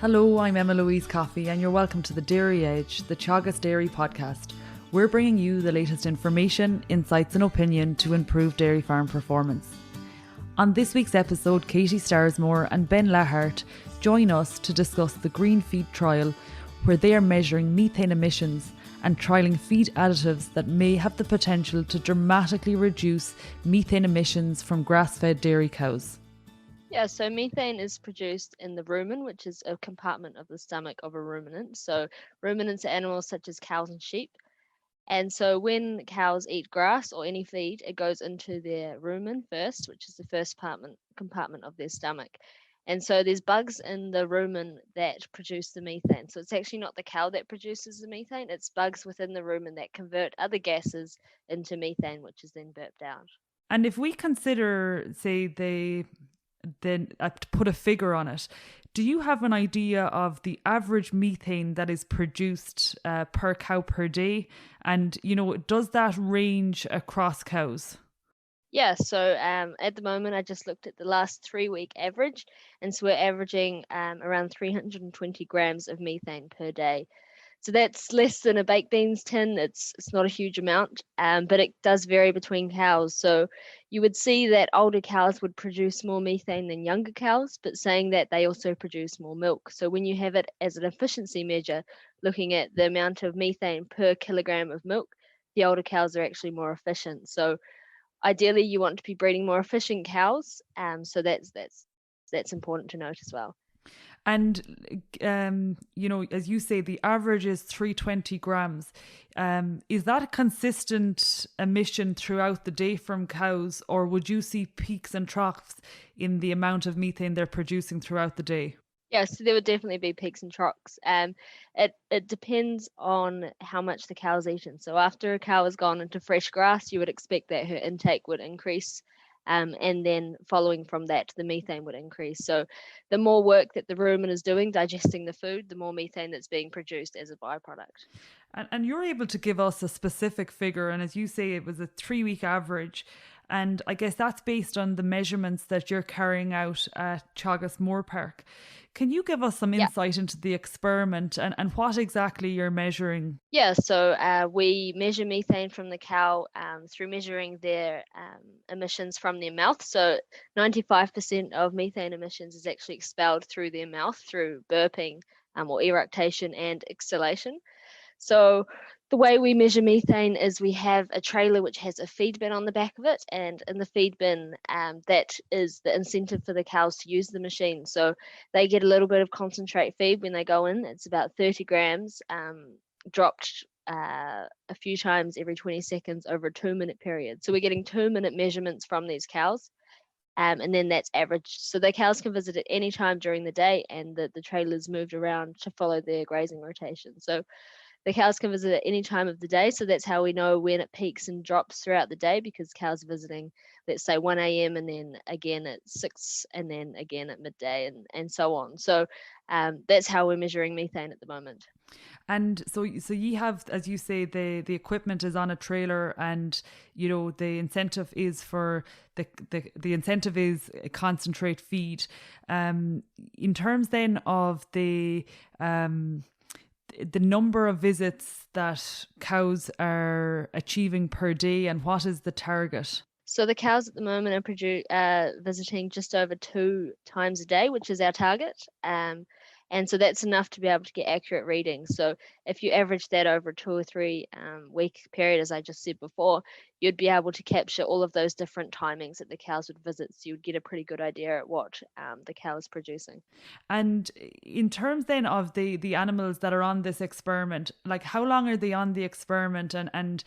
Hello, I'm Emma-Louise Coffey and you're welcome to the Dairy Edge, the Teagasc Dairy podcast. We're bringing you the latest information, insights and opinion to improve dairy farm performance. On this week's episode, Katie Starsmore and Ben Lahar join us to discuss the green feed trial, where they are measuring methane emissions and trialling feed additives that may have the potential to dramatically reduce methane emissions from grass-fed dairy cows. Yeah, so methane is produced in the rumen, which is a compartment of the stomach of a ruminant. So ruminants are animals such as cows and sheep. And so when cows eat grass or any feed, it goes into their rumen first, which is the first compartment of their stomach. And so there's bugs in the rumen that produce the methane. So it's actually not the cow that produces the methane, it's bugs within the rumen that convert other gases into methane, which is then burped out. And if we consider, say, then to put a figure on it, do you have an idea of the average methane that is produced per cow per day? And, does that range across cows? Yeah, so at the moment, I just looked at the last 3-week average, and so we're averaging around 320 grams of methane per day. So that's less than a baked beans tin. It's not a huge amount, but it does vary between cows. So you would see that older cows would produce more methane than younger cows, but saying that they also produce more milk. So when you have it as an efficiency measure, looking at the amount of methane per kilogram of milk, the older cows are actually more efficient. So ideally, you want to be breeding more efficient cows. So that's important to note as well. And, as you say, the average is 320 grams. Is that a consistent emission throughout the day from cows, or would you see peaks and troughs in the amount of methane they're producing throughout the day? Yes, there would definitely be peaks and troughs. It depends on how much the cow's eaten. So after a cow has gone into fresh grass, you would expect that her intake would increase. And then following from that, the methane would increase. So the more work that the rumen is doing, digesting the food, the more methane that's being produced as a byproduct. And you're able to give us a specific figure. And as you say, it was a 3-week average. And I guess that's based on the measurements that you're carrying out at Teagasc Moor Park. Can you give us some insight into the experiment and what exactly you're measuring? Yeah, so we measure methane from the cow through measuring their emissions from their mouth. So 95% of methane emissions is actually expelled through their mouth through burping or eructation and exhalation. So the way we measure methane is we have a trailer which has a feed bin on the back of it, and in the feed bin, that is the incentive for the cows to use the machine. So they get a little bit of concentrate feed when they go in. It's about 30 grams, dropped a few times every 20 seconds over a 2-minute period. So we're getting 2-minute measurements from these cows. And then that's averaged. So the cows can visit at any time during the day, and the trailer's moved around to follow their grazing rotation. So the cows can visit at any time of the day. So that's how we know when it peaks and drops throughout the day, because cows are visiting, let's say 1 a.m. and then again at 6 and then again at midday and so on. So that's how we're measuring methane at the moment. And so you have, as you say, the equipment is on a trailer, and the incentive is for the incentive is a concentrate feed. In terms then of the number of visits that cows are achieving per day, and what is the target? So the cows at the moment are visiting just over 2 times a day, which is our target. And so that's enough to be able to get accurate readings. So if you average that over a 2 or 3 week period, as I just said before, you'd be able to capture all of those different timings that the cows would visit. So you'd get a pretty good idea at what the cow is producing. And in terms then of the animals that are on this experiment, like how long are they on the experiment, and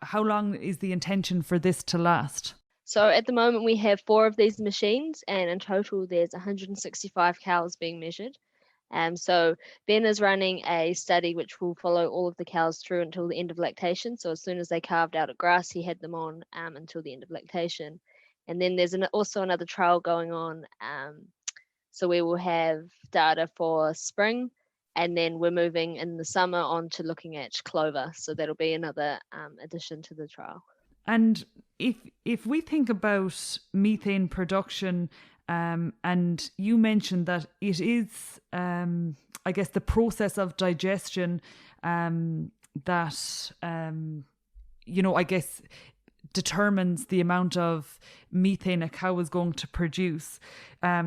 how long is the intention for this to last? So at the moment we have 4 of these machines, and in total there's 165 cows being measured. So Ben is running a study which will follow all of the cows through until the end of lactation. So as soon as they calved out at grass, he had them on until the end of lactation. And then there's also another trial going on. So we will have data for spring, and then we're moving in the summer on to looking at clover. So that'll be another addition to the trial. And if we think about methane production And you mentioned that it is, I guess, the process of digestion that, I guess, determines the amount of methane a cow is going to produce.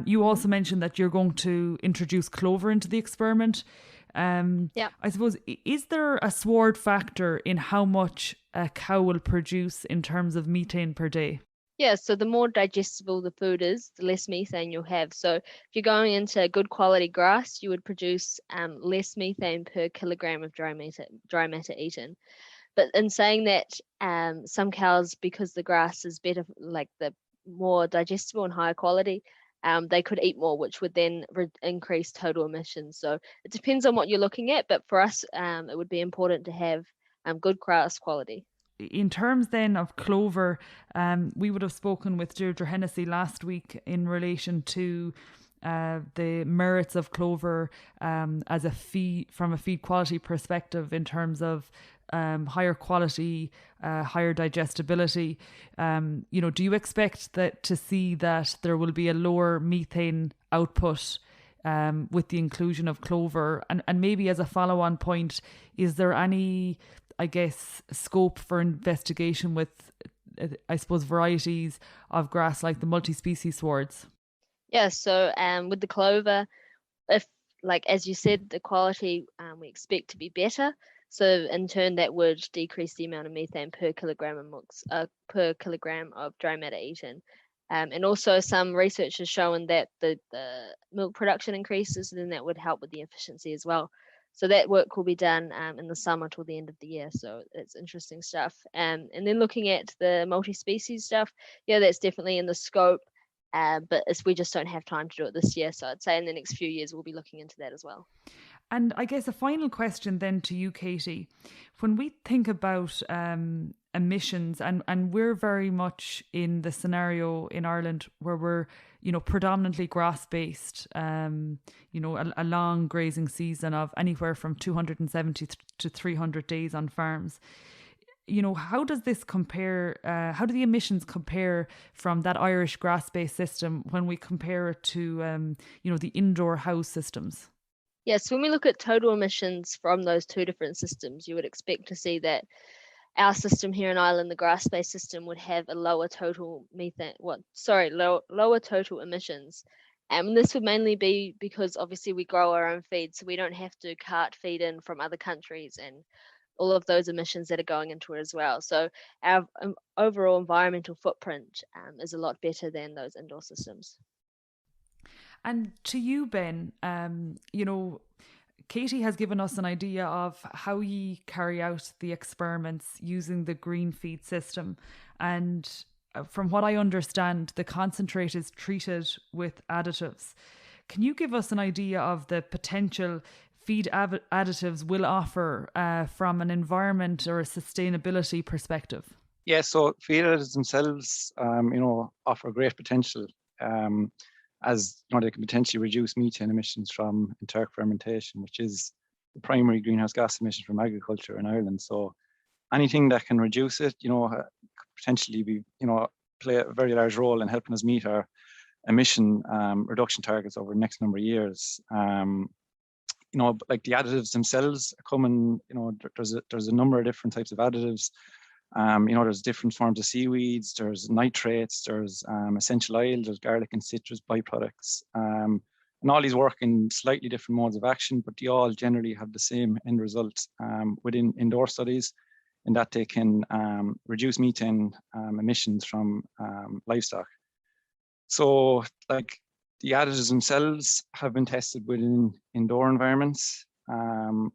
You also mentioned that you're going to introduce clover into the experiment. I suppose, is there a sward factor in how much a cow will produce in terms of methane per day? Yeah, so the more digestible the food is, the less methane you'll have. So if you're going into good quality grass, you would produce less methane per kilogram of dry matter eaten. But in saying that, some cows, because the grass is better, like the more digestible and higher quality, they could eat more, which would then increase total emissions. So it depends on what you're looking at. But for us, it would be important to have good grass quality. In terms then of clover, we would have spoken with Deirdre Hennessy last week in relation to the merits of clover as a feed, from a feed quality perspective, in terms of higher quality, higher digestibility. Do you expect that to see that there will be a lower methane output with the inclusion of clover? And maybe as a follow-on point, is there any, I guess, scope for investigation with, I suppose, varieties of grass like the multi-species swards? Yeah, so with the clover, if, like as you said, the quality we expect to be better. So in turn, that would decrease the amount of methane per kilogram of dry matter eaten. And also some research has shown that the milk production increases, and then that would help with the efficiency as well. So that work will be done in the summer till the end of the year. So it's interesting stuff. And then looking at the multi-species stuff, yeah, that's definitely in the scope. But we just don't have time to do it this year. So I'd say in the next few years, we'll be looking into that as well. And I guess a final question then to you, Katie. When we think about emissions, and we're very much in the scenario in Ireland where we're, predominantly grass-based, a long grazing season of anywhere from 270 to 300 days on farms. How does this compare? How do the emissions compare from that Irish grass-based system when we compare it to, the indoor house systems? Yes, when we look at total emissions from those two different systems, you would expect to see that our system here in Ireland, the grass-based system, would have a lower total lower total emissions. And this would mainly be because obviously we grow our own feed, so we don't have to cart feed in from other countries and all of those emissions that are going into it as well. So our overall environmental footprint is a lot better than those indoor systems. And to you, Ben, Katie has given us an idea of how you carry out the experiments using the green feed system. And from what I understand, the concentrate is treated with additives. Can you give us an idea of the potential feed additives will offer from an environment or a sustainability perspective? Yeah, so feed additives themselves, offer great potential. As they can potentially reduce methane emissions from enteric fermentation, which is the primary greenhouse gas emission from agriculture in Ireland. So anything that can reduce it, potentially be, play a very large role in helping us meet our emission reduction targets over the next number of years. Like the additives themselves come in, there's a number of different types of additives. There's different forms of seaweeds, there's nitrates, there's essential oil, there's garlic and citrus byproducts. And all these work in slightly different modes of action, but they all generally have the same end result within indoor studies, in that they can reduce methane emissions from livestock. So like the additives themselves have been tested within indoor environments, where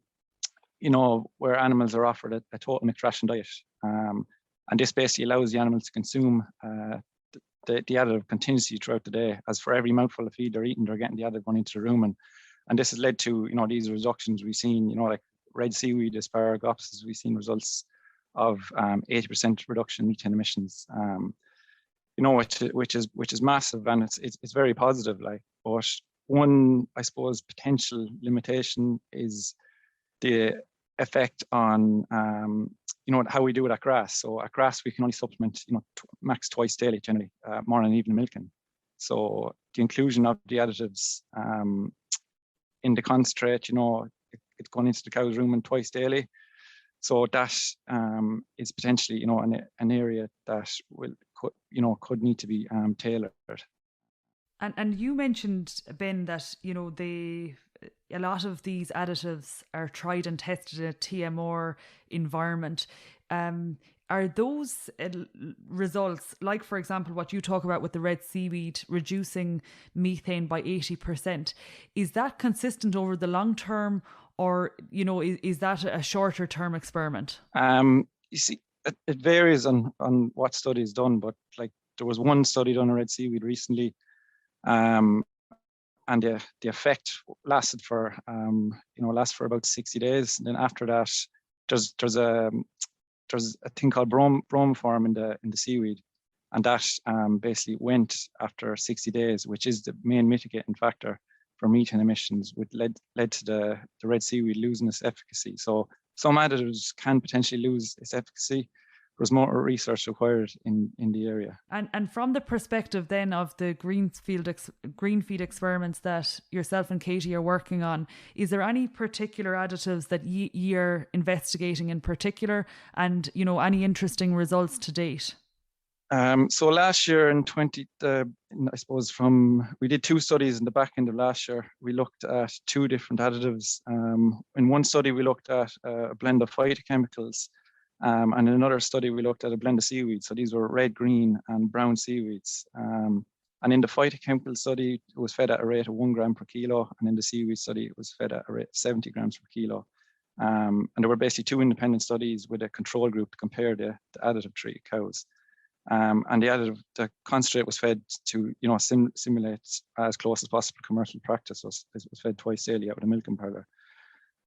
animals are offered a total mixed ration diet. And this basically allows the animals to consume the additive continuously throughout the day. As for every mouthful of feed they're eating, they're getting the additive going into the rumen. And this has led to, these reductions we've seen, like red seaweed, asparagus, we've seen results of 80% reduction in methane emissions, which is massive, and it's very positive. But one, I suppose, potential limitation is the effect on how we do it at grass. So at grass we can only supplement max twice daily, generally morning and evening milking. So the inclusion of the additives in the concentrate, it's going into the cow's rumen twice daily. So that is potentially, an area that could need to be tailored. And you mentioned, Ben, that a lot of these additives are tried and tested in a TMR environment. Are those results, like for example what you talk about with the red seaweed reducing methane by 80%, is that consistent over the long term, or is that a shorter term experiment? You see, it varies on what study is done, but like there was one study done on red seaweed recently, and the effect lasted for about 60 days. And then after that, there's a thing called bromoform in the seaweed, and that basically went after 60 days, which is the main mitigating factor for methane emissions, which led to the red seaweed losing its efficacy. So some additives can potentially lose its efficacy. There's more research required in the area. And from the perspective then of the green feed experiments that yourself and Katie are working on, is there any particular additives that you're investigating in particular, and any interesting results to date? So last year we did two studies in the back end of last year. We looked at two different additives. In one study, we looked at a blend of phytochemicals, and in another study, we looked at a blend of seaweeds. So these were red, green, and brown seaweeds. And in the phytochemical study, it was fed at a rate of 1 gram per kilo, and in the seaweed study, it was fed at a rate of 70 grams per kilo. And there were basically two independent studies with a control group to compare the additive treated cows. And the concentrate was fed to simulate as close as possible commercial practice. It was fed twice daily out of the milking parlour.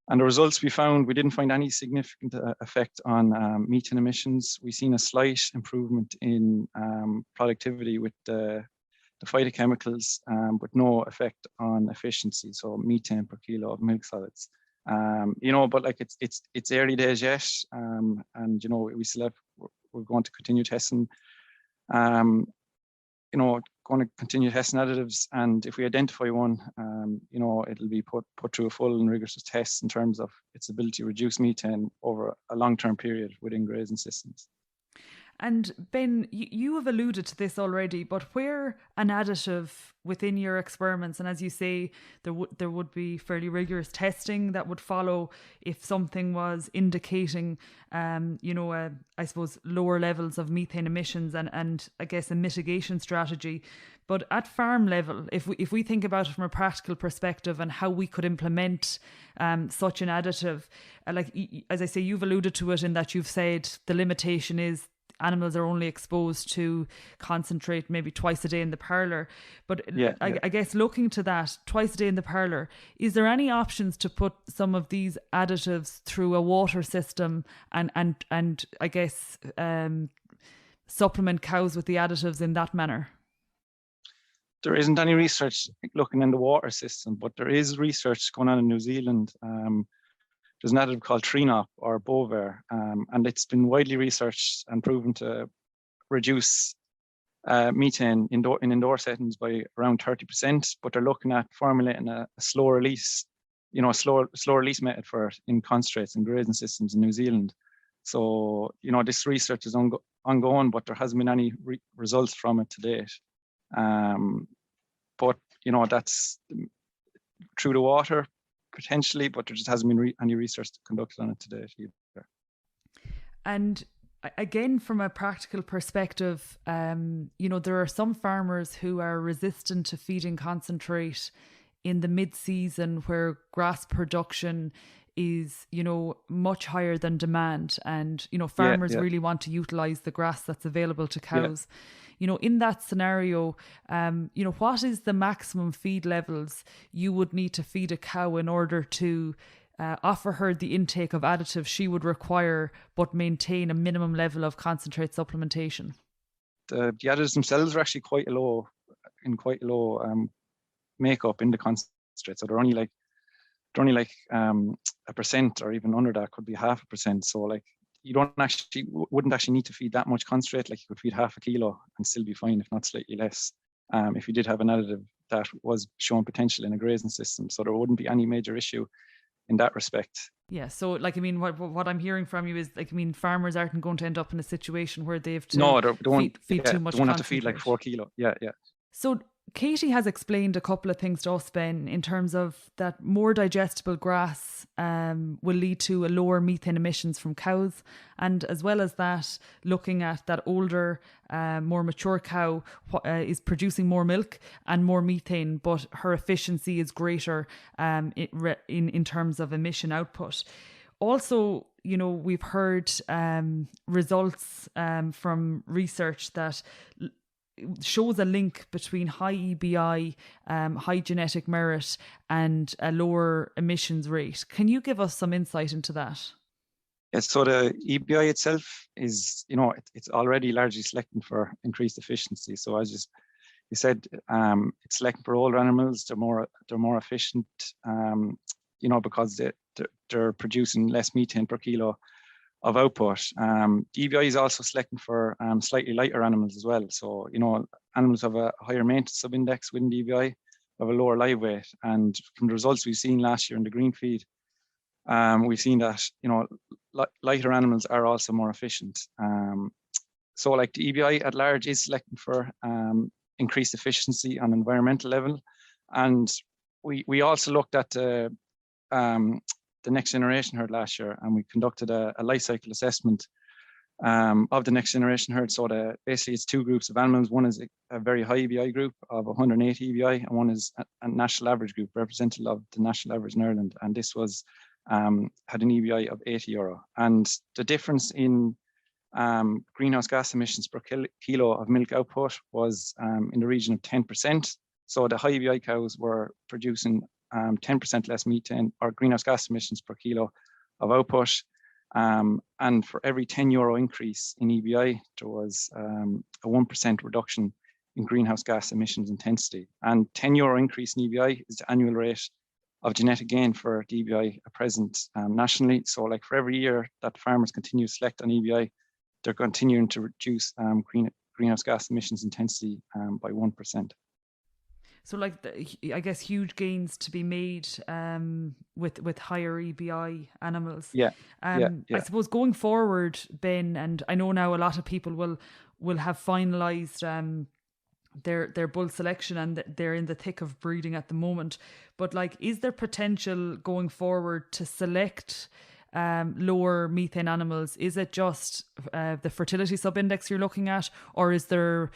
And the results we didn't find any significant effect on methane emissions. We've seen a slight improvement in productivity with the phytochemicals, but no effect on efficiency, so methane per kilo of milk solids. But like it's early days yet, and we're going to continue testing. Going to continue testing additives, and if we identify one, it'll be put through a full and rigorous test in terms of its ability to reduce methane over a long-term period within grazing systems. And Ben, you have alluded to this already, but where an additive within your experiments, and as you say, there would be fairly rigorous testing that would follow if something was indicating, I suppose, lower levels of methane emissions and I guess a mitigation strategy. But at farm level, if we think about it from a practical perspective and how we could implement such an additive, like as I say, you've alluded to it in that you've said the limitation is animals are only exposed to concentrate maybe twice a day in the parlour. But I guess looking to that, twice a day in the parlour, is there any options to put some of these additives through a water system and I guess supplement cows with the additives in that manner? There isn't any research looking in the water system, but there is research going on in New Zealand. There's an additive called Trinop or Bovair, and it's been widely researched and proven to reduce methane in indoor settings by around 30%. But they're looking at formulating a slow release, slow release method for it in concentrates and grazing systems in New Zealand. So this research is ongoing, but there hasn't been any results from it to date. But that's through the water potentially, but there just hasn't been any research conducted on it to date either. And again, from a practical perspective, there are some farmers who are resistant to feeding concentrate in the mid-season where grass production is, much higher than demand, and farmers really want to utilize the grass that's available to cows. In that scenario, what is the maximum feed levels you would need to feed a cow in order to offer her the intake of additives she would require, but maintain a minimum level of concentrate supplementation? The additives themselves are actually quite low makeup in the concentrate, so they're only like 1%, or even under that, could be 0.5%. So like you wouldn't actually need to feed that much concentrate. Like you could feed 0.5 kilo and still be fine, if not slightly less. If you did have an additive that was showing potential in a grazing system. So there wouldn't be any major issue in that respect. Yeah, so like, I mean, what I'm hearing from you is, like, I mean, farmers aren't going to end up in a situation where they have to feed too much. They won't have to feed like 4 kilo. Yeah. So Katie has explained a couple of things to us, Ben, in terms of that more digestible grass will lead to a lower methane emissions from cows. And as well as that, looking at that older, more mature cow is producing more milk and more methane, but her efficiency is greater in terms of emission output. Also, you know, we've heard results from research that shows a link between high EBI, high genetic merit, and a lower emissions rate. Can you give us some insight into that? Yes, so the EBI itself is, you know, it's already largely selecting for increased efficiency. So as you said, it's selecting for older animals. They're more efficient, you know, because they're producing less methane per kilo of output. The EBI is also selecting for slightly lighter animals as well. So, you know, animals have a higher maintenance subindex within the EBI, have a lower live weight. And from the results we've seen last year in the green feed, we've seen that, you know, lighter animals are also more efficient. So like the EBI at large is selecting for increased efficiency on an environmental level. And we also looked at the next generation herd last year, and we conducted a life cycle assessment of the next generation herd. So basically it's two groups of animals. One is a very high EBI group of 180 EBI, and one is a national average group representative of the national average in Ireland. And this was had an EBI of €80. And the difference in greenhouse gas emissions per kilo of milk output was in the region of 10%. So the high EBI cows were producing 10% less methane or greenhouse gas emissions per kilo of output. And for every €10 increase in EBI, there was a 1% reduction in greenhouse gas emissions intensity. And €10 increase in EBI is the annual rate of genetic gain for the EBI at present nationally. So like for every year that farmers continue to select on EBI, they're continuing to reduce greenhouse gas emissions intensity by 1%. So, like, I guess huge gains to be made with higher EBI animals. Yeah. I suppose going forward, Ben, and I know now a lot of people will have finalised their bull selection, and they're in the thick of breeding at the moment. But like, is there potential going forward to select lower methane animals? Is it just the fertility subindex you're looking at, or is there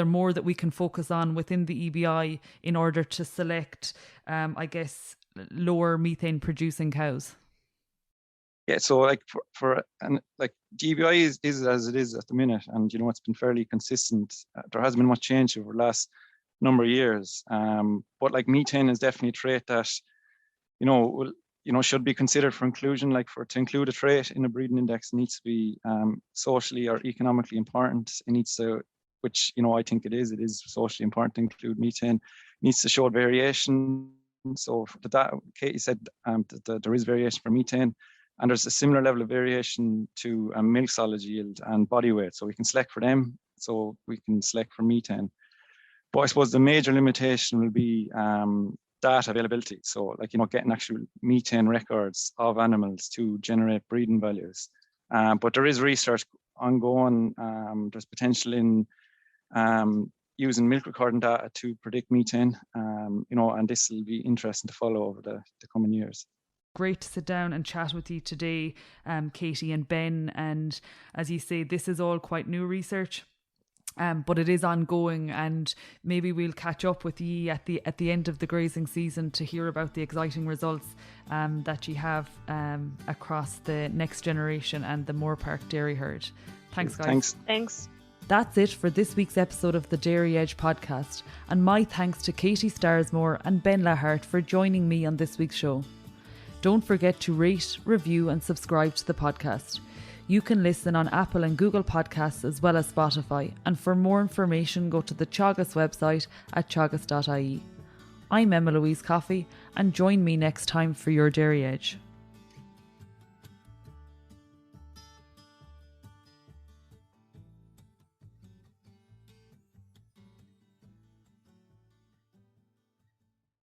more that we can focus on within the EBI in order to select, I guess, lower methane producing cows? Yeah, so like like EBI is as it is at the minute, and you know it's been fairly consistent. There hasn't been much change over the last number of years, but like methane is definitely a trait that should be considered for inclusion. Like to include a trait in a breeding index, it needs to be socially or economically important. It needs to, which I think it is socially important to include methane. It needs to show variation. So for the data, Katie said that there is variation for methane, and there's a similar level of variation to milk solids yield and body weight. So we can select for them, so we can select for methane. But I suppose the major limitation will be data availability. So like, getting actual methane records of animals to generate breeding values. But there is research ongoing. There's potential in using milk recording data to predict methane, and this will be interesting to follow over the coming years. Great to sit down and chat with you today, Katie and Ben. And as you say, this is all quite new research. But it is ongoing, and maybe we'll catch up with you at the end of the grazing season to hear about the exciting results that you have across the next generation and the Moore Park dairy herd. Thanks, guys. Thanks. That's it for this week's episode of the Dairy Edge podcast, and my thanks to Katie Starsmore and Ben Lahar for joining me on this week's show. Don't forget to rate, review and subscribe to the podcast. You can listen on Apple and Google Podcasts as well as Spotify. And for more information, go to the Teagasc website at teagasc.ie. I'm Emma-Louise Coffey, and join me next time for your Dairy Edge.